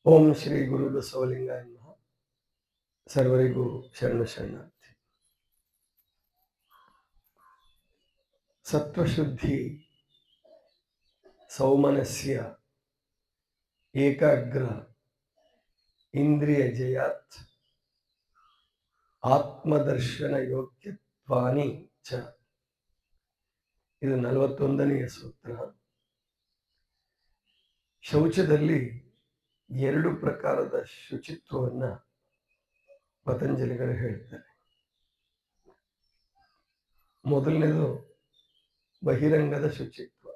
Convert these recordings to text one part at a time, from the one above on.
ಓಂ ಶ್ರೀ ಗುರು ಬಸವಲಿಂಗಾಯ ನಮಃ. ಸರ್ವರಿಗೂ ಶರಣ ಶರಣಾರ್ಥಿ. ಸತ್ವಶುದ್ಧಿ ಸೌಮನಸ್ಯ ಏಕಾಗ್ರ ಇಂದ್ರಿಯ ಜಯಾತ್ ಆತ್ಮದರ್ಶನ ಯೋಗ್ಯತ್ವಾನಿ ಚ. ಇದು 41ನೆಯ ಸೂತ್ರ. ಶೌಚದಲ್ಲಿ 2 ಪ್ರಕಾರದ ಶುಚಿತ್ವವನ್ನ ಪತಂಜಲಿಗಳು ಹೇಳ್ತಾರೆ. ಮೊದಲನೇದು ಬಹಿರಂಗದ ಶುಚಿತ್ವ.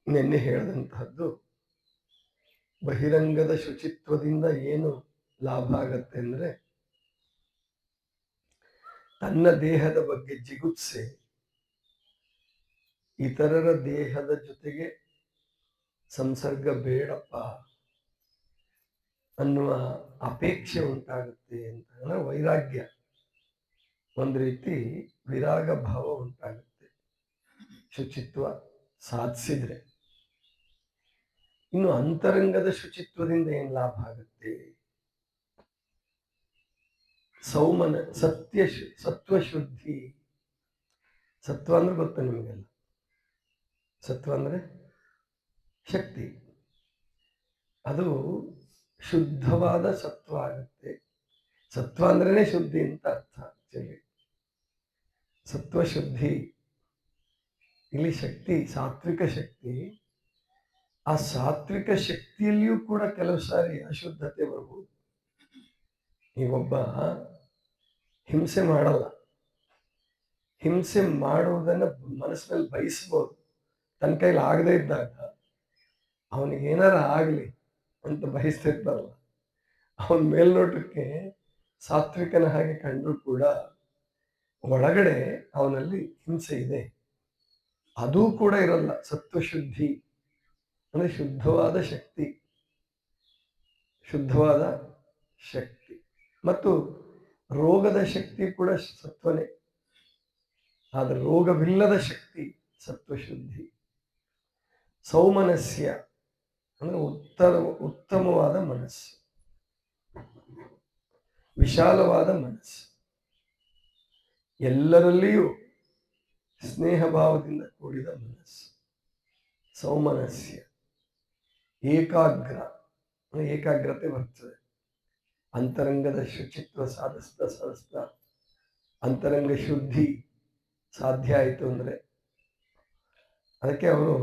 ನಿನ್ನೆ ಹೇಳಿದಂತಹದ್ದು, ಬಹಿರಂಗದ ಶುಚಿತ್ವದಿಂದ ಏನು ಲಾಭ ಆಗತ್ತೆ ಅಂದ್ರೆ, ತನ್ನ ದೇಹದ ಬಗ್ಗೆ ಜಿಗುಪ್ಸೆ, ಇತರರ ದೇಹದ ಜೊತೆಗೆ ಸಂಸರ್ಗ ಬೇಡಪ್ಪ ಅನ್ನುವ ಅಪೇಕ್ಷೆ ಉಂಟಾಗುತ್ತೆ ಅಂತ. ಅಂದ್ರೆ ವೈರಾಗ್ಯ, ಒಂದು ರೀತಿ ವಿರಾಗ ಭಾವ ಉಂಟಾಗುತ್ತೆ ಶುಚಿತ್ವ ಸಾಧಿಸಿದ್ರೆ. ಇನ್ನು ಅಂತರಂಗದ ಶುಚಿತ್ವದಿಂದ ಏನ್ ಲಾಭ ಆಗುತ್ತೆ? ಸತ್ವಶುದ್ಧಿ. ಸತ್ವ ಅಂದ್ರೆ ಗೊತ್ತ ನಿಮಗೆಲ್ಲ. ಸತ್ವ ಅಂದ್ರೆ ಶಕ್ತಿ. ಅದು ಶುದ್ಧವಾದ ಸತ್ವ ಆಗುತ್ತೆ. ಸತ್ವ ಅಂದ್ರೇನೆ ಶುದ್ಧಿ ಅಂತ ಅರ್ಥ. ಆಕ್ಚುಲಿ ಸತ್ವಶುದ್ಧಿ ಇಲ್ಲಿ ಶಕ್ತಿ, ಸಾತ್ವಿಕ ಶಕ್ತಿ. ಆ ಸಾತ್ವಿಕ ಶಕ್ತಿಯಲ್ಲಿಯೂ ಕೂಡ ಕೆಲವು ಸಾರಿ ಅಶುದ್ಧತೆ ಬರ್ಬೋದು. ಈಗೊಬ್ಬ ಹಿಂಸೆ ಮಾಡಲ್ಲ, ಹಿಂಸೆ ಮಾಡುವುದನ್ನ ಮನಸ್ಸಿನಲ್ಲಿ ಬಯಸ್ಬೋದು. ತನ್ನ ಕೈಲಿ ಆಗದೆ ಇದ್ದಾಗ ಅವನಿಗೆ ಏನಾರ ಆಗ್ಲಿ ಅಂತ ಬಯಸ್ತಿರ್ತಾರಲ್ಲ, ಅವನ ಮೇಲ್ನೋಟಕ್ಕೆ ಸಾತ್ವಿಕನ ಹಾಗೆ ಕಂಡ್ರು ಕೂಡ ಒಳಗಡೆ ಅವನಲ್ಲಿ ಹಿಂಸೆ ಇದೆ. ಅದೂ ಕೂಡ ಇರಲ್ಲ. ಸತ್ವಶುದ್ಧಿ ಅಂದ್ರೆ ಶುದ್ಧವಾದ ಶಕ್ತಿ, ಶುದ್ಧವಾದ ಶಕ್ತಿ. ಮತ್ತು ರೋಗದ ಶಕ್ತಿ ಕೂಡ ಸತ್ವನೇ, ಆದ್ರೆ ರೋಗವಿಲ್ಲದ ಶಕ್ತಿ ಸತ್ವಶುದ್ಧಿ. ಸೌಮನಸ್ಯ ಅಂದ್ರೆ ಉತ್ತಮವಾದ ಮನಸ್ಸು, ವಿಶಾಲವಾದ ಮನಸ್ಸು, ಎಲ್ಲರಲ್ಲಿಯೂ ಸ್ನೇಹ ಭಾವದಿಂದ ಕೂಡಿದ ಮನಸ್ಸು. ಸೌಮನಸ್ಯ. ಏಕಾಗ್ರತೆ ಬರ್ತದೆ. ಅಂತರಂಗದ ಶುಚಿತ್ವ ಸಾಧಿಸ್ತಾ ಅಂತರಂಗ ಶುದ್ಧಿ ಸಾಧ್ಯ ಆಯಿತು ಅಂದ್ರೆ, ಅದಕ್ಕೆ ಅವರು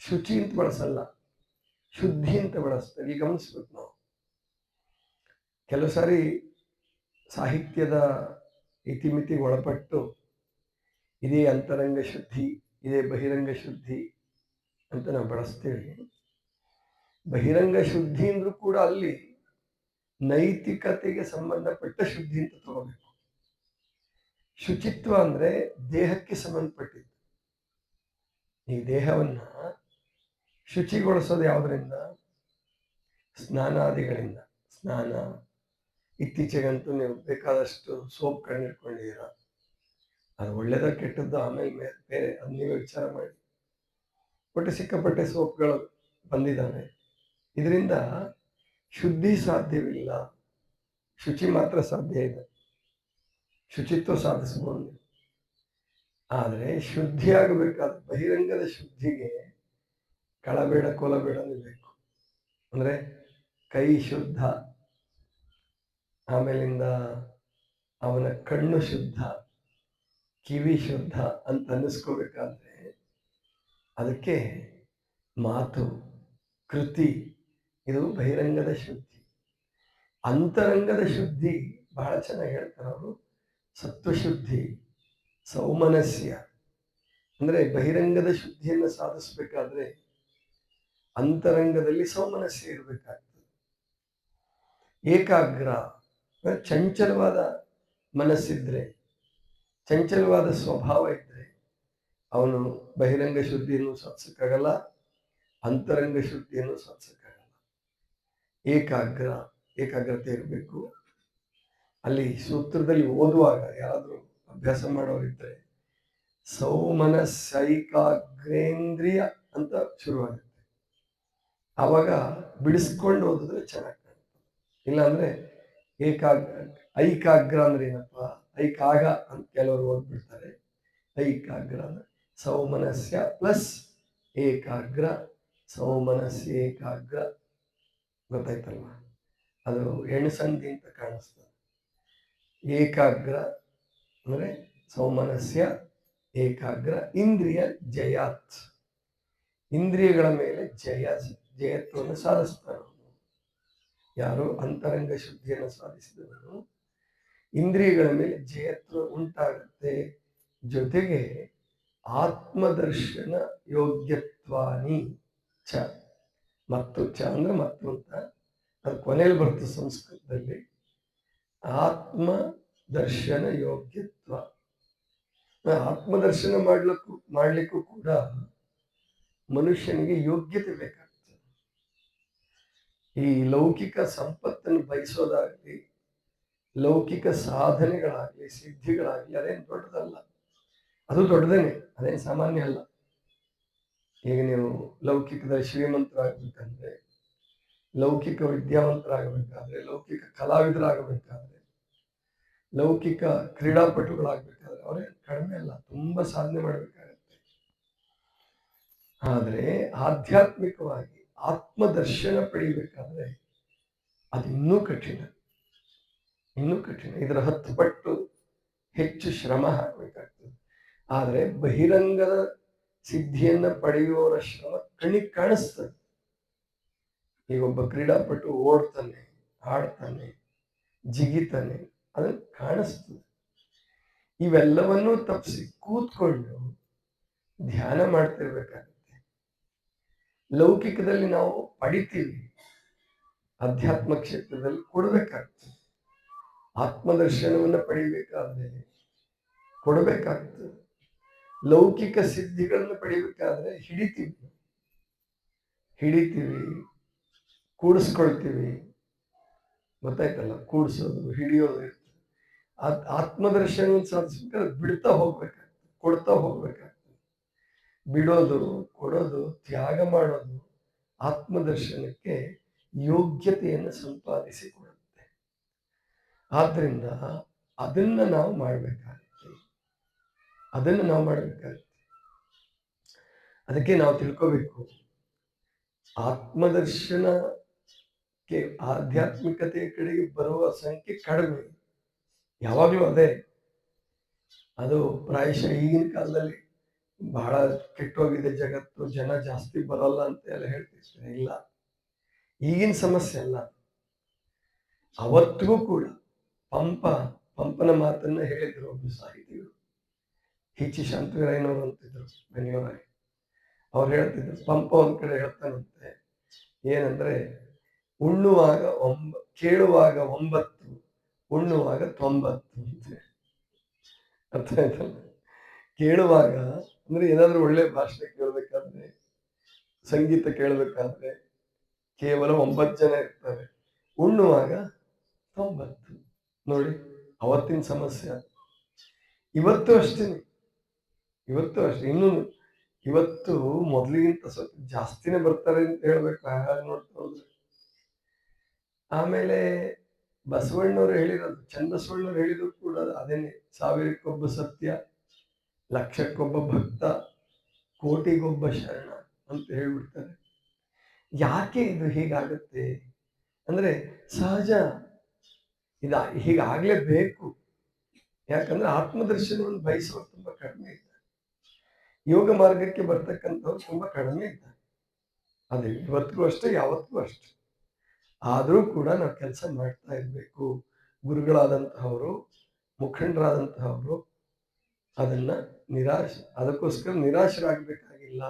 ಶುಚಿ ಅಂತ ಬಳಸಲ್ಲ, ಶುದ್ಧಿ ಅಂತ ಬಳಸ್ತಾರೆ. ಈಗ ಗಮನಿಸ್ಬೇಕು ನಾವು. ಕೆಲವು ಸಾರಿ ಸಾಹಿತ್ಯದ ಇತಿಮಿತಿ ಒಳಪಟ್ಟು ಇದೇ ಅಂತರಂಗ ಶುದ್ಧಿ, ಇದೇ ಬಹಿರಂಗ ಶುದ್ಧಿ ಅಂತ ನಾವು ಬಳಸ್ತೇವೆ. ಬಹಿರಂಗ ಶುದ್ಧಿ ಅಂದ್ರೂ ಕೂಡ ಅಲ್ಲಿ ನೈತಿಕತೆಗೆ ಸಂಬಂಧಪಟ್ಟ ಶುದ್ಧಿ ಅಂತ ತಗೋಬೇಕು. ಶುಚಿತ್ವ ಅಂದ್ರೆ ದೇಹಕ್ಕೆ ಸಂಬಂಧಪಟ್ಟಿದ್ದು. ಈ ದೇಹವನ್ನ ಶುಚಿಗೊಳಿಸೋದು ಯಾವುದರಿಂದ? ಸ್ನಾನಾದಿಗಳಿಂದ. ಸ್ನಾನ, ಇತ್ತೀಚೆಗಂತೂ ನೀವು ಬೇಕಾದಷ್ಟು ಸೋಪ್ಗಳನ್ನ ಇಟ್ಕೊಂಡಿದ್ದೀರ. ಅದು ಒಳ್ಳೇದ ಕೆಟ್ಟದ್ದು ಆಮೇಲೆ ಬೇರೆ, ಅದು ನೀವೇ ವಿಚಾರ ಮಾಡಿ. ಒಟ್ಟು ಸಿಕ್ಕಾಪಟ್ಟೆ ಸೋಪ್ಗಳು ಬಂದಿದ್ದಾವೆ. ಇದರಿಂದ ಶುದ್ಧಿ ಸಾಧ್ಯವಿಲ್ಲ, ಶುಚಿ ಮಾತ್ರ ಸಾಧ್ಯ ಇದೆ. ಶುಚಿತ್ವ ಸಾಧಿಸಬಹುದು. ಆದರೆ ಶುದ್ಧಿ ಆಗಬೇಕಾದ್ರೆ ಬಹಿರಂಗದ ಶುದ್ಧಿಗೆ ಕಳಬೇಡ ಕೊಲಬೇಡ ಬೇಕು. ಅಂದ್ರೆ ಕೈ ಶುದ್ಧ, ಆಮೇಲಿಂದ ಅವನ ಕಣ್ಣು ಶುದ್ಧ, ಕಿವಿ ಶುದ್ಧ ಅಂತ ಅನ್ನಿಸ್ಕೋಬೇಕಾದ್ರೆ ಅದಕ್ಕೆ ಮಾತು, ಕೃತಿ, ಇದು ಬಹಿರಂಗದ ಶುದ್ಧಿ. ಅಂತರಂಗದ ಶುದ್ಧಿ ಬಹಳ ಚೆನ್ನಾಗಿ ಹೇಳ್ತಾರೆ ಅವರು. ಸತ್ವಶುದ್ಧಿ ಸೌಮನಸ್ಯ ಅಂದ್ರೆ ಬಹಿರಂಗದ ಶುದ್ಧಿಯನ್ನು ಸಾಧಿಸಬೇಕಾದ್ರೆ ಅಂತರಂಗದಲ್ಲಿ ಸೌಮನಸ್ಯ ಇರಬೇಕಾಗ್ತದೆ. ಏಕಾಗ್ರ, ಚಂಚಲವಾದ ಮನಸ್ಸಿದ್ರೆ, ಚಂಚಲವಾದ ಸ್ವಭಾವ ಇದ್ರೆ ಅವನು ಬಹಿರಂಗ ಶುದ್ಧಿಯನ್ನು ಸಾಧಿಸಕ್ಕಾಗಲ್ಲ, ಅಂತರಂಗ ಶುದ್ಧಿಯನ್ನು ಸಾಧಿಸಕ್ಕಾಗಲ್ಲ. ಏಕಾಗ್ರತೆ ಇರಬೇಕು. ಅಲ್ಲಿ ಸೂತ್ರದಲ್ಲಿ ಓದುವಾಗ ಯಾರಾದ್ರೂ ಅಭ್ಯಾಸ ಮಾಡೋರಿದ್ರೆ ಸೌಮನಸ್ಸೈಕಾಗ್ರೇಂದ್ರಿಯ ಅಂತ ಶುರುವಾಗುತ್ತೆ. ಆವಾಗ ಬಿಡಿಸ್ಕೊಂಡು ಓದಿದ್ರೆ ಚೆನ್ನಾಗಿ ಕಾಣುತ್ತೆ. ಇಲ್ಲಾಂದ್ರೆ ಐಕಾಗ್ರ ಅಂದ್ರೆ ಏನಪ್ಪ, ಐಕಾಗ ಅಂತ ಕೆಲವರು ಓದ್ಬಿಡ್ತಾರೆ. ಐಕಾಗ್ರ ಅಂದ್ರೆ ಸೌಮನಸ್ಯ ಪ್ಲಸ್ ಏಕಾಗ್ರ, ಸೌಮನಸ್ಯ ಏಕಾಗ್ರ. ಗೊತ್ತಾಯ್ತಲ್ವಾ? ಅದು ಹೆಣ್ಣು ಅಂತ ಕಾಣಿಸ್ತದೆ. ಏಕಾಗ್ರ ಅಂದ್ರೆ ಸೌಮನಸ್ಯ ಏಕಾಗ್ರ, ಇಂದ್ರಿಯ ಜಯಾತ್, ಇಂದ್ರಿಯಗಳ ಮೇಲೆ ಜಯತ್ವವನ್ನು ಸಾಧಿಸ್ತಾನೆ. ಯಾರು ಅಂತರಂಗ ಶುದ್ಧಿಯನ್ನು ಸಾಧಿಸಿದವನು ಇಂದ್ರಿಯಗಳ ಮೇಲೆ ಜಯತ್ವ ಉಂಟಾಗುತ್ತೆ. ಜೊತೆಗೆ ಆತ್ಮದರ್ಶನ ಯೋಗ್ಯತ್ವಾನಿ ಚ, ಮತ್ತು ಚ ಅಂದ್ರೆ ಮತ್ತು ಅಂತ, ಅದು ಕೊನೆಯಲ್ಲಿ ಬರ್ತದೆ ಸಂಸ್ಕೃತದಲ್ಲಿ. ಆತ್ಮದರ್ಶನ ಯೋಗ್ಯತ್ವ, ಆತ್ಮದರ್ಶನ ಮಾಡ್ಲಿಕ್ಕೂ ಕೂಡ ಮನುಷ್ಯನಿಗೆ ಯೋಗ್ಯತೆ ಬೇಕಾಗ್ತದೆ. ಈ ಲೌಕಿಕ ಸಂಪತ್ತನ್ನು ಬಯಸೋದಾಗ್ಲಿ, ಲೌಕಿಕ ಸಾಧನೆಗಳಾಗ್ಲಿ, ಸಿದ್ಧಿಗಳಾಗ್ಲಿ ಅದೇನು ದೊಡ್ಡದಲ್ಲ. ಅದು ದೊಡ್ಡದೇನೆ, ಅದೇನು ಸಾಮಾನ್ಯ ಅಲ್ಲ. ಈಗ ನೀವು ಲೌಕಿಕದಲ್ಲಿ ಶ್ರೀಮಂತರಾಗಬೇಕಂದ್ರೆ, ಲೌಕಿಕ ವಿದ್ಯಾವಂತರಾಗಬೇಕಾದ್ರೆ, ಲೌಕಿಕ ಕಲಾವಿದರಾಗಬೇಕಾದ್ರೆ, ಲೌಕಿಕ ಕ್ರೀಡಾಪಟುಗಳಾಗಬೇಕಾದ್ರೆ ಅವರೇ ಕಡಿಮೆ ಅಲ್ಲ, ತುಂಬಾ ಸಾಧನೆ ಮಾಡಬೇಕಾಗತ್ತೆ. ಆದರೆ ಆಧ್ಯಾತ್ಮಿಕವಾಗಿ ಆತ್ಮದರ್ಶನ ಪಡಿಬೇಕಾದ್ರೆ ಅದು ಇನ್ನೂ ಕಠಿಣ, ಇನ್ನೂ ಕಠಿಣ. ಇದರ 10 ಪಟ್ಟು ಹೆಚ್ಚು ಶ್ರಮ ಹಾಕಬೇಕಾಗ್ತದೆ. ಆದರೆ ಬಹಿರಂಗದ ಸಿದ್ಧಿಯನ್ನ ಪಡೆಯುವವರ ಶ್ರಮ ಕಣ್ಣಿಗೆ ಕಾಣಿಸ್ತದೆ. ಈಗ ಒಬ್ಬ ಕ್ರೀಡಾಪಟು ಓಡ್ತಾನೆ, ಹಾಡ್ತಾನೆ, ಜಿಗಿತಾನೆ, ಅದನ್ನು ಕಾಣಿಸ್ತದೆ. ಇವೆಲ್ಲವನ್ನೂ ತಪ್ಪಿಸಿ ಕೂತ್ಕೊಂಡು ಧ್ಯಾನ ಮಾಡ್ತಿರ್ಬೇಕಾಗುತ್ತೆ. ಲೌಕಿಕದಲ್ಲಿ ನಾವು ಪಡಿತೀವಿ, ಅಧ್ಯಾತ್ಮ ಕ್ಷೇತ್ರದಲ್ಲಿ ಕೊಡಬೇಕಾಗ್ತದೆ. ಆತ್ಮದರ್ಶನವನ್ನು ಪಡಿಬೇಕಾದ್ರೆ ಕೊಡಬೇಕಾಗ್ತದೆ. ಲೌಕಿಕ ಸಿದ್ಧಿಗಳನ್ನು ಪಡಿಬೇಕಾದ್ರೆ ಹಿಡಿತೀವಿ, ಕೂಡಿಸ್ಕೊಳ್ತೀವಿ. ಗೊತ್ತಾಯ್ತಲ್ಲ, ಕೂಡಿಸೋದು, ಹಿಡಿಯೋದು ಇರ್ತದೆ. ಆತ್ಮದರ್ಶನವನ್ನು ಸಾಧಿಸ್ಬೇಕಾದ್ರೆ ಬಿಡ್ತಾ ಹೋಗ್ಬೇಕಾಗ್ತದೆ, ಕೊಡ್ತಾ ಹೋಗ್ಬೇಕಾಗ್ತದೆ. ಬಿಡೋದು, ಕೊಡೋದು, ತ್ಯಾಗ ಮಾಡೋದು ಆತ್ಮದರ್ಶನಕ್ಕೆ ಯೋಗ್ಯತೆಯನ್ನು ಸಂಪಾದಿಸಿಕೊಡುತ್ತೆ. ಆದ್ರಿಂದ ಅದನ್ನ ನಾವು ಮಾಡಬೇಕಾಗುತ್ತೆ. ಅದಕ್ಕೆ ನಾವು ತಿಳ್ಕೋಬೇಕು, ಆತ್ಮದರ್ಶನಕ್ಕೆ, ಆಧ್ಯಾತ್ಮಿಕತೆಯ ಕಡೆಗೆ ಬರುವ ಸಂಖ್ಯೆ ಕಡಿಮೆ, ಯಾವಾಗಲೂ ಅದೇ. ಅದು ಪ್ರಾಯಶಃ ಈಗಿನ ಕಾಲದಲ್ಲಿ ಬಹಳ ಕೆಟ್ಟೋಗಿದೆ ಜಗತ್ತು, ಜನ ಜಾಸ್ತಿ ಬರಲ್ಲ ಅಂತ ಎಲ್ಲ ಹೇಳ್ತಿರ್ತಾರೆ. ಇಲ್ಲ, ಈಗಿನ ಸಮಸ್ಯೆ ಅಲ್ಲ. ಅವತ್ತಿಗೂ ಕೂಡ ಪಂಪನ ಮಾತನ್ನ ಹೇಳಿದ್ರು ಒಬ್ಬ ಸಾಹಿತಿಗಳು, ಹಿಚಿ ಶಾಂತವೀರಯ್ಯನವರು ಅಂತಿದ್ರು, ಬೆಂಗಳೂರಲ್ಲಿ. ಅವ್ರು ಹೇಳ್ತಿದ್ರು, ಪಂಪ ಒಂದ್ ಕಡೆ ಹೇಳ್ತಾನಂತೆ, ಏನಂದ್ರೆ ಕೇಳುವಾಗ 9, ಉಣ್ಣುವಾಗ 90 ಅಂತ. ಅರ್ಥ ಆಯ್ತಲ್ಲ? ಕೇಳುವಾಗ ಅಂದ್ರೆ ಏನಾದ್ರೂ ಒಳ್ಳೆ ಭಾಷೆ ಕೇಳಬೇಕಾದ್ರೆ, ಸಂಗೀತ ಕೇಳಬೇಕಾದ್ರೆ ಕೇವಲ 9 ಜನ ಇರ್ತಾರೆ, ಉಣ್ಣುವಾಗ 90. ನೋಡಿ, ಅವತ್ತಿನ ಸಮಸ್ಯೆ. ಇವತ್ತು ಅಷ್ಟೇ, ಇನ್ನು ಇವತ್ತು ಮೊದಲಿಗಿಂತ ಸ್ವಲ್ಪ ಜಾಸ್ತಿನೇ ಬರ್ತಾರೆ ಅಂತ ಹೇಳ್ಬೇಕು, ಹಾಗಾಗಿ ನೋಡ್ತಾ ಹೋದ್ರೆ. ಆಮೇಲೆ ಬಸವಣ್ಣವ್ರು ಹೇಳಿರೋದು, ಚನ್ನಬಸವಣ್ಣವ್ರು ಹೇಳಿದ್ರು ಕೂಡ ಅದೇನೆ, 1000ಕ್ಕೊಬ್ಬ ಸತ್ಯ, ಲಕ್ಷಕ್ಕೊಬ್ಬ ಭಕ್ತ, ಕೋಟಿಗೊಬ್ಬ ಶರಣ ಅಂತ ಹೇಳ್ಬಿಡ್ತಾರೆ. ಯಾಕೆ ಇದು ಹೀಗಾಗುತ್ತೆ ಅಂದ್ರೆ ಸಹಜ, ಹೀಗಾಗ್ಲೇಬೇಕು. ಯಾಕಂದ್ರೆ ಆತ್ಮದರ್ಶನವನ್ನು ಬಯಸುವವರು ತುಂಬಾ ಕಡಿಮೆ ಇದ್ದಾರೆ, ಯೋಗ ಮಾರ್ಗಕ್ಕೆ ಬರ್ತಕ್ಕಂಥವ್ರು ತುಂಬಾ ಕಡಿಮೆ ಇದ್ದಾರೆ. ಅದೇ ಇವತ್ತಿಗೂ ಅಷ್ಟೇ, ಯಾವತ್ತಿಗೂ ಅಷ್ಟೇ. ಆದರೂ ಕೂಡ ನಾವು ಕೆಲಸ ಮಾಡ್ತಾ ಇರ್ಬೇಕು. ಗುರುಗಳಾದಂತಹವರು, ಮುಖಂಡರಾದಂತಹವರು ಅದನ್ನ ಅದಕ್ಕೋಸ್ಕರ ನಿರಾಶರಾಗಬೇಕಾಗಿಲ್ಲ,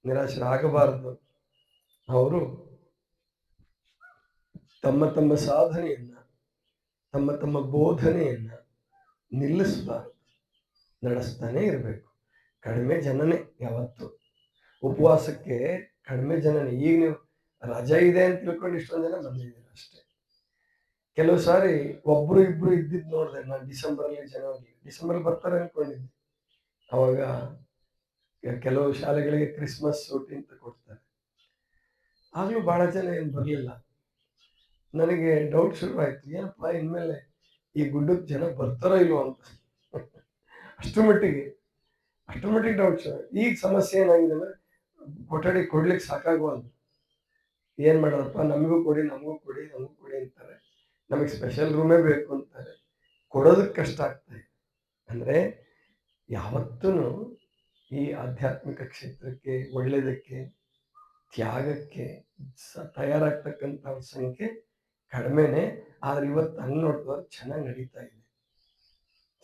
ನಿರಾಶರಾಗಬಾರದು. ಅವರು ತಮ್ಮ ಸಾಧನೆಯನ್ನ, ತಮ್ಮ ಬೋಧನೆಯನ್ನ ನಿಲ್ಲಿಸಬಾರದು, ನಡೆಸ್ತಾನೆ ಇರಬೇಕು. ಕಡಿಮೆ ಜನನೇ ಯಾವತ್ತು ಉಪವಾಸಕ್ಕೆ, ಕಡಿಮೆ ಜನನೇ. ಈಗ ನೀವು ರಜೆ ಇದೆ ಅಂತ ತಿಳ್ಕೊಂಡು ಇಷ್ಟೊಂದು ಜನ ಬಂದಿದ್ದೀರ ಅಷ್ಟೇ. ಕೆಲವು ಸಾರಿ ಒಬ್ರು ಇಬ್ರು ಇದ್ದಿದ್ದು ನೋಡಿದೆ ನಾನು. ಡಿಸೆಂಬರ್ ಬರ್ತಾರೆ ಅನ್ಕೊಂಡಿದ್ದೆ. ಅವಾಗ ಕೆಲವು ಶಾಲೆಗಳಿಗೆ ಕ್ರಿಸ್ಮಸ್ ಸೂಟಿ ಅಂತ ಕೊಡ್ತಾರೆ. ಆಗ್ಲೂ ಬಹಳ ಜನ ಏನು ಬರಲಿಲ್ಲ. ನನಗೆ ಡೌಟ್ ಶುರುವಾಯ್ತು, ಏನಪ್ಪ ಇನ್ಮೇಲೆ ಈ ಗುಡ್ಡಕ್ಕೆ ಜನ ಬರ್ತಾರೋ ಇಲ್ವೋ ಅಂತ. ಅಷ್ಟರ ಮಟ್ಟಿಗೆ ಅಷ್ಟರ ಮಟ್ಟಿಗೆ ಡೌಟ್ ಶುರು. ಈಗ ಸಮಸ್ಯೆ ಏನಾಗಿದೆ ಅಂದ್ರೆ ಕೊಠಡಿ ಕೊಡ್ಲಿಕ್ಕೆ ಸಾಕಾಗುವಲ್ದು. ಏನ್ ಮಾಡೋದಪ್ಪ, ನಮಗೂ ಕೊಡಿ ನಮಗೂ ಕೊಡಿ ನಮಗೂ ಕೊಡಿ ಅಂತಾರೆ. ನಮಗೆ ಸ್ಪೆಷಲ್ ರೂಮೇ ಬೇಕು ಅಂತಾರೆ. ಕೊಡೋದಕ್ಕೆ ಕಷ್ಟ ಆಗ್ತಾ ಇದೆ. ಅಂದ್ರೆ ಯಾವತ್ತೂ ಈ ಆಧ್ಯಾತ್ಮಿಕ ಕ್ಷೇತ್ರಕ್ಕೆ ಒಳ್ಳೆಯದಕ್ಕೆ ತ್ಯಾಗಕ್ಕೆ ತಯಾರಾಗ್ತಕ್ಕಂಥವ್ರ ಸಂಖ್ಯೆ ಕಡಿಮೆನೆ. ಆದ್ರೆ ಇವತ್ತು ಹಂಗೆ ನೋಡಿದವ್ರು ಚೆನ್ನಾಗಿ ನಡೀತಾ ಇದೆ.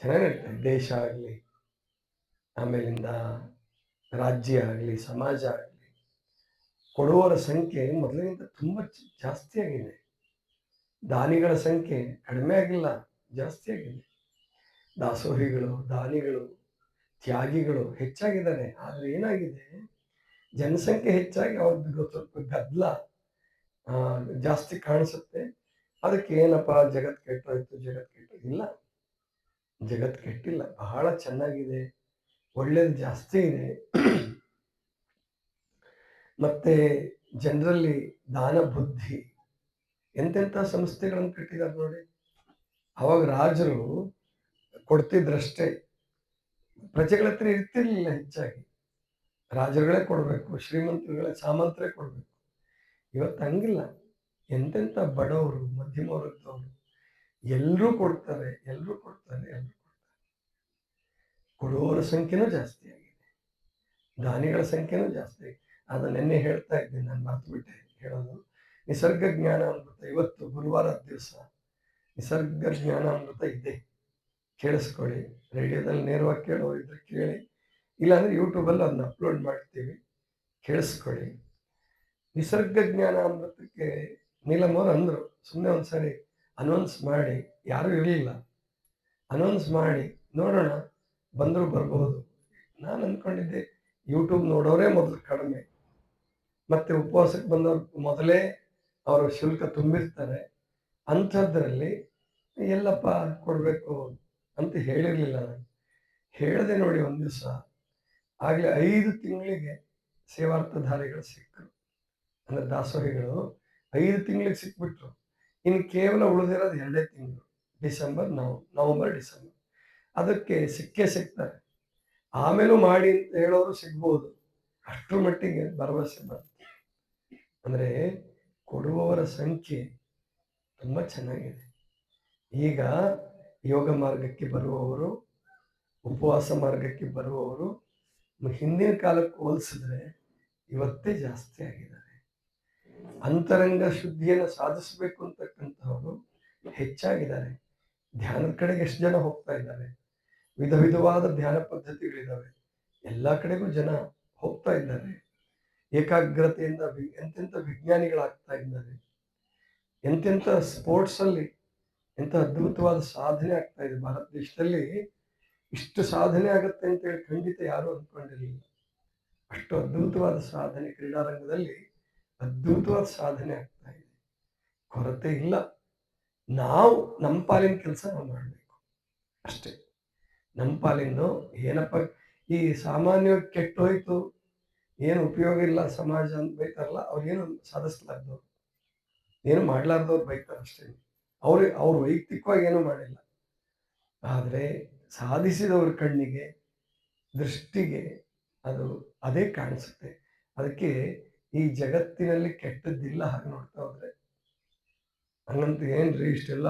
ಚೆನ್ನಾಗಿ ನಡೀತಾ ಇದೆ. ದೇಶ ಆಗಲಿ, ಆಮೇಲಿಂದ ರಾಜ್ಯ ಆಗಲಿ, ಸಮಾಜ ಆಗಲಿ, ಕೊಡುವವರ ಸಂಖ್ಯೆ ಮೊದಲಿಗಿಂತ ತುಂಬ ಜಾಸ್ತಿ ಆಗಿದೆ. ದಾನಿಗಳ ಸಂಖ್ಯೆ ಕಡಿಮೆ ಆಗಿಲ್ಲ, ಜಾಸ್ತಿ ಆಗಿದೆ. ದಾಸೋಹಿಗಳು, ದಾನಿಗಳು, ತ್ಯಾಗಿಗಳು ಹೆಚ್ಚಾಗಿದ್ದಾರೆ. ಆದ್ರೆ ಏನಾಗಿದೆ, ಜನಸಂಖ್ಯೆ ಹೆಚ್ಚಾಗಿ ಅವ್ರದ್ದು ಸ್ವಲ್ಪ ಗದ್ದಲ ಜಾಸ್ತಿ ಕಾಣಿಸುತ್ತೆ. ಅದಕ್ಕೆ ಏನಪ್ಪ ಜಗತ್ ಕೆಟ್ಟೋಯ್ತು, ಜಗತ್ ಕೆಟ್ಟೋಯ್ತು. ಇಲ್ಲ, ಜಗತ್ ಕೆಟ್ಟಿಲ್ಲ, ಬಹಳ ಚೆನ್ನಾಗಿದೆ, ಒಳ್ಳೇದು ಜಾಸ್ತಿ ಇದೆ. ಮತ್ತೆ ಜನರಲ್ಲಿ ದಾನ ಬುದ್ಧಿ, ಎಂತೆಂಥ ಸಂಸ್ಥೆಗಳನ್ನು ಕಟ್ಟಿದ್ದಾರೆ ನೋಡಿ. ಅವಾಗ ರಾಜರು ಕೊಡ್ತಿದ್ರಷ್ಟೇ, ಪ್ರಜೆಗಳ ಹತ್ರ ಇರ್ತಿರ್ಲಿಲ್ಲ ಹೆಚ್ಚಾಗಿ. ರಾಜರುಗಳೇ ಕೊಡಬೇಕು, ಶ್ರೀಮಂತರುಗಳೇ, ಸಾಮಂತರೇ ಕೊಡಬೇಕು. ಇವತ್ತು ಹಂಗಿಲ್ಲ. ಎಂತೆಂಥ ಬಡವರು, ಮಧ್ಯಮ ವರ್ಗದವರು ಎಲ್ಲರೂ ಕೊಡ್ತಾರೆ, ಎಲ್ಲರೂ ಕೊಡ್ತಾರೆ, ಎಲ್ಲರೂ ಕೊಡ್ತಾರೆ. ಕೊಡುವವರ ಸಂಖ್ಯೆನೂ ಜಾಸ್ತಿ ಆಗಿದೆ, ದಾನಿಗಳ ಸಂಖ್ಯೆನೂ ಜಾಸ್ತಿ ಆಗಿದೆ. ಅದನ್ನ ನಿನ್ನೆ ಹೇಳ್ತಾ ಇದ್ದೀನಿ, ನಾನು ಮರ್ತುಬಿಟ್ಟೆ ಹೇಳೋದು. ನಿಸರ್ಗ ಜ್ಞಾನಾಮೃತ ಇವತ್ತು ಗುರುವಾರದ ದಿವಸ ನಿಸರ್ಗ ಜ್ಞಾನಾಮೃತ ಇದೆ, ಕೇಳಿಸ್ಕೊಳ್ಳಿ. ರೇಡಿಯೋದಲ್ಲಿ ನೇರವಾಗಿ ಕೇಳೋ ಇದ್ರೆ ಕೇಳಿ, ಇಲ್ಲಾಂದ್ರೆ ಯೂಟ್ಯೂಬಲ್ಲಿ ಅದನ್ನ ಅಪ್ಲೋಡ್ ಮಾಡ್ತೀವಿ, ಕೇಳಿಸ್ಕೊಳ್ಳಿ. ನಿಸರ್ಗ ಜ್ಞಾನಾಮೃತಕ್ಕೆ ನೀಲಮ್ಮವ್ರು ಅಂದರು, ಸುಮ್ಮನೆ ಒಂದ್ಸರಿ ಅನೌನ್ಸ್ ಮಾಡಿ, ಯಾರೂ ಇರಲಿಲ್ಲ, ಅನೌನ್ಸ್ ಮಾಡಿ ನೋಡೋಣ, ಬಂದರೂ ಬರ್ಬೋದು. ನಾನು ಅಂದ್ಕೊಂಡಿದ್ದೆ ಯೂಟ್ಯೂಬ್ ನೋಡೋರೇ ಮೊದಲು ಕಡಿಮೆ, ಮತ್ತೆ ಉಪವಾಸಕ್ಕೆ ಬಂದವ್ರು ಮೊದಲೇ ಅವರು ಶುಲ್ಕ ತುಂಬಿರ್ತಾರೆ. ಅಂಥದ್ರಲ್ಲಿ ಎಲ್ಲಪ್ಪ ಕೊಡಬೇಕು ಅಂತ ಹೇಳಿರಲಿಲ್ಲ ನಾನು. ಹೇಳಿದೆ ನೋಡಿ ಒಂದು ದಿವಸ, ಆಗಲೇ 5 ತಿಂಗಳಿಗೆ ಸೇವಾರ್ಥಧಾರಿಗಳು ಸಿಕ್ಕರು. ಅಂದರೆ ದಾಸೋಹಿಗಳು 5 ತಿಂಗಳಿಗೆ ಸಿಕ್ಬಿಟ್ರು. ಇನ್ನು ಕೇವಲ ಉಳಿದಿರೋದು 2 ತಿಂಗಳು, ನವಂಬರ್ ಡಿಸೆಂಬರ್. ಅದಕ್ಕೆ ಸಿಕ್ಕೇ ಸಿಗ್ತಾರೆ. ಆಮೇಲೂ ಮಾಡಿ ಅಂತ ಹೇಳೋರು ಸಿಗ್ಬೋದು, ಅಷ್ಟರ ಮಟ್ಟಿಗೆ ಭರವಸೆ ಬರುತ್ತೆ. ಅಂದರೆ ಕೊಡುವವರ ಸಂಖ್ಯೆ ತುಂಬ ಚೆನ್ನಾಗಿದೆ. ಈಗ ಯೋಗ ಮಾರ್ಗಕ್ಕೆ ಬರುವವರು, ಉಪವಾಸ ಮಾರ್ಗಕ್ಕೆ ಬರುವವರು ಹಿಂದಿನ ಕಾಲಕ್ಕೆ ಹೋಲಿಸಿದ್ರೆ ಇವತ್ತೇ ಜಾಸ್ತಿ ಆಗಿದ್ದಾರೆ. ಅಂತರಂಗ ಶುದ್ಧಿಯನ್ನು ಸಾಧಿಸಬೇಕು ಅಂತಕ್ಕಂಥವರು ಹೆಚ್ಚಾಗಿದ್ದಾರೆ. ಧ್ಯಾನದ ಕಡೆಗೆ ಎಷ್ಟು ಜನ ಹೋಗ್ತಾ ಇದ್ದಾರೆ, ವಿಧ ವಿಧವಾದ ಧ್ಯಾನ ಪದ್ಧತಿಗಳಿದ್ದಾವೆ, ಎಲ್ಲ ಕಡೆಗೂ ಜನ ಹೋಗ್ತಾ ಇದ್ದಾರೆ. ಏಕಾಗ್ರತೆಯಿಂದ ಎಂತೆಂಥ ವಿಜ್ಞಾನಿಗಳಾಗ್ತಾ ಇದ್ದಾರೆ, ಎಂತೆಂಥ ಸ್ಪೋರ್ಟ್ಸಲ್ಲಿ ಎಂಥ ಅದ್ಭುತವಾದ ಸಾಧನೆ ಆಗ್ತಾ ಇದೆ. ಭಾರತ ದೇಶದಲ್ಲಿ ಇಷ್ಟು ಸಾಧನೆ ಆಗುತ್ತೆ ಅಂತೇಳಿ ಖಂಡಿತ ಯಾರೂ ಅಂದ್ಕೊಂಡಿರಲಿಲ್ಲ. ಅಷ್ಟು ಅದ್ಭುತವಾದ ಸಾಧನೆ ಕ್ರೀಡಾರಂಗದಲ್ಲಿ ಅದ್ಭುತವಾದ ಸಾಧನೆ ಆಗ್ತಾ ಇದೆ, ಕೊರತೆ ಇಲ್ಲ. ನಾವು ನಮ್ಮ ಪಾಲಿನ ಕೆಲಸ ನಾವು ಮಾಡಬೇಕು ಅಷ್ಟೇ. ನಮ್ಮ ಪಾಲಿನ ಏನಪ್ಪ, ಈ ಸಾಮಾನ್ಯವಾಗಿ ಕೆಟ್ಟೋಯ್ತು, ಏನು ಉಪಯೋಗ ಇಲ್ಲ ಸಮಾಜ ಅಂತ ಬೈತಾರಲ್ಲ, ಅವ್ರೇನು ಸಾಧಿಸ್ಲಾರ್ದವ್ರು, ಏನು ಮಾಡ್ಲಾರ್ದವ್ರು ಬೈತಾರೆ ಅಷ್ಟೇ. ಅವ್ರು ವೈಯಕ್ತಿಕವಾಗಿ ಏನೂ ಮಾಡಿಲ್ಲ. ಆದರೆ ಸಾಧಿಸಿದವ್ರ ಕಣ್ಣಿಗೆ, ದೃಷ್ಟಿಗೆ ಅದು ಅದೇ ಕಾಣಿಸುತ್ತೆ. ಅದಕ್ಕೆ ಈ ಜಗತ್ತಿನಲ್ಲಿ ಕೆಟ್ಟದ್ದಿಲ್ಲ ಹಾಗೆ ನೋಡ್ತಾ ಹೋದ್ರೆ. ಹಂಗಂತ ಏನ್ರಿ ಇಷ್ಟೆಲ್ಲ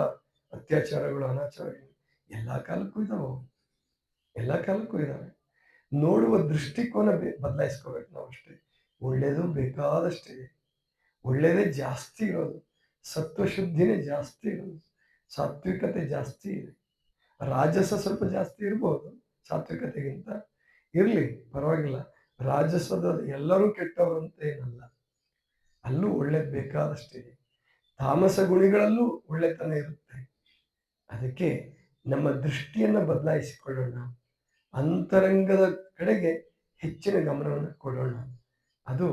ಅತ್ಯಾಚಾರಗಳು, ಅನಾಚಾರಗಳು ಎಲ್ಲ ಕಾಲಕ್ಕೂ ಇದಾವೆ, ಎಲ್ಲ ಕಾಲಕ್ಕೂ ಇದಾವೆ. ನೋಡುವ ದೃಷ್ಟಿಕೋನ ಬದಲಾಯಿಸ್ಕೋಬೇಕು ನಾವು ಅಷ್ಟೇ. ಒಳ್ಳೇದು ಬೇಕಾದಷ್ಟಿದೆ, ಒಳ್ಳೇದೇ ಜಾಸ್ತಿ ಇರೋದು, ಸತ್ವಶುದ್ಧಿನೇ ಜಾಸ್ತಿ ಇರೋದು, ಸಾತ್ವಿಕತೆ ಜಾಸ್ತಿ ಇದೆ. ರಾಜಸ ಸ್ವಲ್ಪ ಜಾಸ್ತಿ ಇರ್ಬೋದು ಸಾತ್ವಿಕತೆಗಿಂತ, ಇರಲಿ ಪರವಾಗಿಲ್ಲ. ರಾಜಸದ ಎಲ್ಲರೂ ಕೆಟ್ಟವರು ಅಂತ ಏನಲ್ಲ, ಅಲ್ಲೂ ಒಳ್ಳೇದು ಬೇಕಾದಷ್ಟಿದೆ. ತಾಮಸ ಗುಣಿಗಳಲ್ಲೂ ಒಳ್ಳೆತನ ಇರುತ್ತೆ. ಅದಕ್ಕೆ ನಮ್ಮ ದೃಷ್ಟಿಯನ್ನು ಬದಲಾಯಿಸಿಕೊಳ್ಳೋಣ, ಅಂತರಂಗದ ಕಡೆಗೆ ಹೆಚ್ಚಿನ ಗಮನವನ್ನು ಕೊಡೋಣ. ಅದು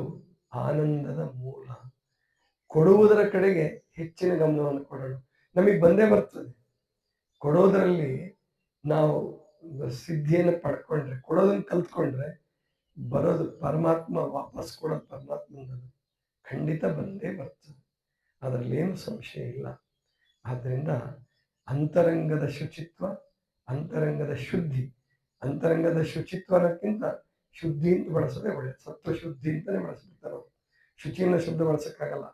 ಆನಂದದ ಮೂಲ. ಕೊಡುವುದರ ಕಡೆಗೆ ಹೆಚ್ಚಿನ ಗಮನವನ್ನು ಕೊಡೋಣ, ನಮಗೆ ಬಂದೇ ಬರ್ತದೆ. ಕೊಡೋದರಲ್ಲಿ ನಾವು ಸಿದ್ಧಿಯನ್ನು ಪಡ್ಕೊಂಡ್ರೆ, ಕೊಡೋದನ್ನು ಕಲ್ತ್ಕೊಂಡ್ರೆ ಬರೋದು ಪರಮಾತ್ಮ, ವಾಪಸ್ ಕೊಡೋದು ಪರಮಾತ್ಮನದು. ಖಂಡಿತ ಬಂದೇ ಬರ್ತದೆ, ಅದರಲ್ಲೇನು ಸಂಶಯ ಇಲ್ಲ. ಆದ್ದರಿಂದ ಅಂತರಂಗದ ಶುಚಿತ್ವ, ಅಂತರಂಗದ ಶುದ್ಧಿ, ಅಂತರಂಗದ ಶುಚಿತ್ವಕ್ಕಿಂತ ಶುದ್ಧಿ ಅಂತ ಬಳಸೋದೇ ಒಳ್ಳೆಯದು. ಸತ್ವ ಶುದ್ಧಿ ಅಂತಾನೆ ಬಳಸ್ಬಿಡ್ತಾರೆ ಅವರು. ಶುಚಿಯನ್ನು ಶುದ್ಧ ಬಳಸಕ್ಕಾಗಲ್ಲ,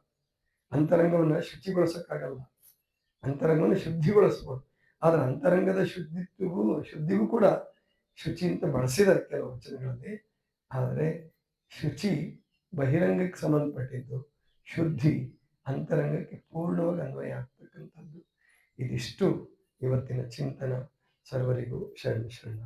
ಅಂತರಂಗವನ್ನು ಶುಚಿಗೊಳಿಸಕ್ಕಾಗಲ್ಲ. ಅಂತರಂಗವನ್ನು ಶುದ್ಧಿಗೊಳಿಸ್ಬೋದು, ಆದ್ರೆ ಅಂತರಂಗದ ಶುದ್ಧಿಗೂ ಕೂಡ ಶುಚಿ ಅಂತ ಬಳಸಿದ್ದಾರೆ ಕೆಲವು ವಚನಗಳಲ್ಲಿ. ಆದರೆ ಶುಚಿ ಬಹಿರಂಗಕ್ಕೆ ಸಂಬಂಧಪಟ್ಟಿದ್ದು, ಶುದ್ಧಿ ಅಂತರಂಗಕ್ಕೆ ಪೂರ್ಣವಾಗಿ ಅನ್ವಯ ಆಗ್ತಕ್ಕಂಥದ್ದು. ಇದಿಷ್ಟು ಇವತ್ತಿನ ಚಿಂತನ. ಸರ್ವರಿಗೂ ಶರಣ.